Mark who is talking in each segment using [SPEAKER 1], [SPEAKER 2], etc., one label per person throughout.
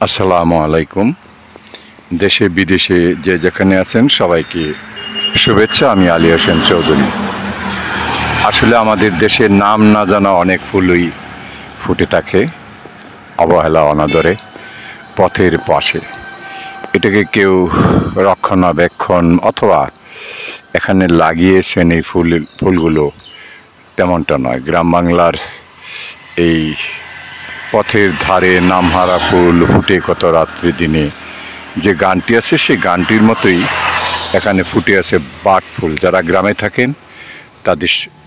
[SPEAKER 1] আসসালামু আলাইকুম। দেশে বিদেশে যে যেখানে আছেন সবাইকে শুভেচ্ছা। আমি আলী হোসেন চৌধুরী। আসলে আমাদের দেশের নাম না জানা অনেক ফুলই ফুটে থাকে অবহেলা অনাদরে পথের পাশে। এটাকে কেউ রক্ষণাবেক্ষণ অথবা এখানে লাগিয়েছেন এই ফুলগুলো, তেমনটা নয়। গ্রাম বাংলার এই পথের ধারে নামহারা ফুল ফুটে কত রাত্রি দিনে যে গানটি আছে, সেই গানটির মতোই এখানে ফুটে আছে বাট ফুল। যারা গ্রামে থাকেন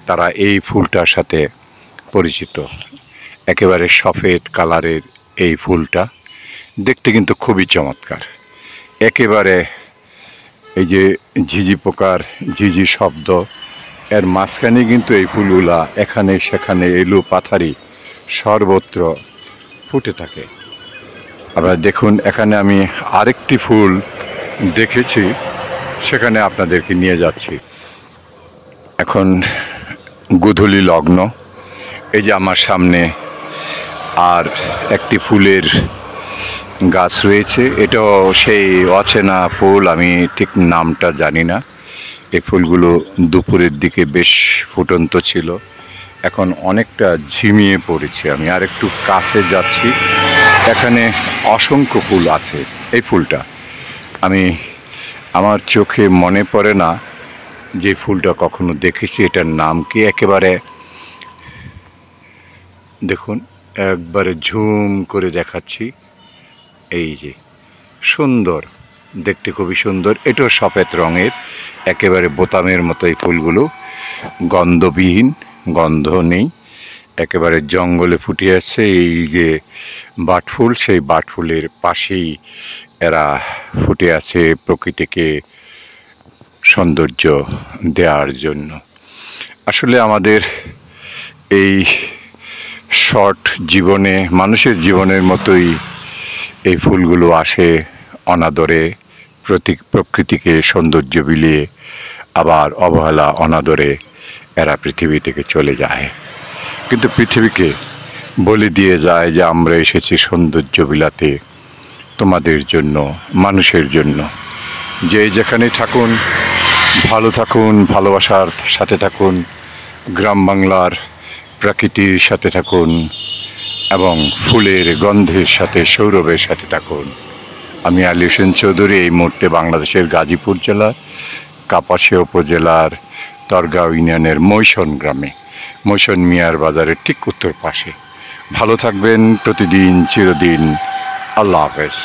[SPEAKER 1] তারা এই ফুলটার সাথে পরিচিত। একেবারে সফেদ কালারের এই ফুলটা দেখতে কিন্তু খুবই চমৎকার। একেবারে এই যে ঝিঝি পোকার ঝিঝি শব্দ, এর মাঝখানে কিন্তু এই ফুলগুলা এখানে সেখানে এলো পাথারি সর্বত্র ফুটে থাকে। আপনারা দেখুন, এখানে আমি আরেকটি ফুল দেখেছি, সেখানে আপনাদেরকে নিয়ে যাচ্ছি। এখন গোধূলি লগ্ন। এই যে আমার সামনে আর একটি ফুলের গাছ রয়েছে, এটাও সেই অচেনা ফুল, আমি ঠিক নামটা জানি না। এই ফুলগুলো দুপুরের দিকে বেশ ফুটন্ত ছিল, এখন অনেকটা ঝিমিয়ে পড়েছে। আমি আর একটু কাছে যাচ্ছি, এখানে অসংখ্য ফুল আছে। এই ফুলটা আমার চোখে মনে পড়ে না যে ফুলটা কখনো দেখেছি, এটার নাম কি। একেবারে দেখুন, একবারে ঝুম করে দেখাচ্ছি। এই যে সুন্দর, দেখতে খুবই সুন্দর। এটাও সফেদ রঙের, একেবারে বোতামের মতো। এই ফুলগুলো গন্ধবিহীন, গন্ধ নেই, একেবারে জঙ্গলে ফুটে আছে। এই যে বাটফুল, সেই বাটফুলের পাশেই এরা ফুটে আছে প্রকৃতিকে সৌন্দর্য দেওয়ার জন্য। আসলে আমাদের এই শর্ট জীবনে, মানুষের জীবনের মতোই এই ফুলগুলো আসে অনাদরে, প্রকৃতিকে সৌন্দর্য বিলিয়ে, আবার অবহেলা অনাদরে এরা পৃথিবী থেকে চলে যায়। কিন্তু পৃথিবীকে বলে দিয়ে যায় যে আমরা এসেছি সৌন্দর্য বিলাতে, তোমাদের জন্য, মানুষের জন্য। যে যেখানে থাকুন ভালো থাকুন, ভালোবাসার সাথে থাকুন, গ্রাম বাংলার প্রকৃতির সাথে থাকুন এবং ফুলের গন্ধের সাথে, সৌরভের সাথে থাকুন। আমি আলী হোসেন চৌধুরী, এই মুহূর্তে বাংলাদেশের গাজীপুর জেলার কাপাসিয়া উপজেলার তরগাঁও ইউনিয়নের মৈশন গ্রামে, মৈশন মিয়ার বাজারের ঠিক উত্তর পাশে। ভালো থাকবেন প্রতিদিন, চিরদিন। আল্লাহ হাফেজ।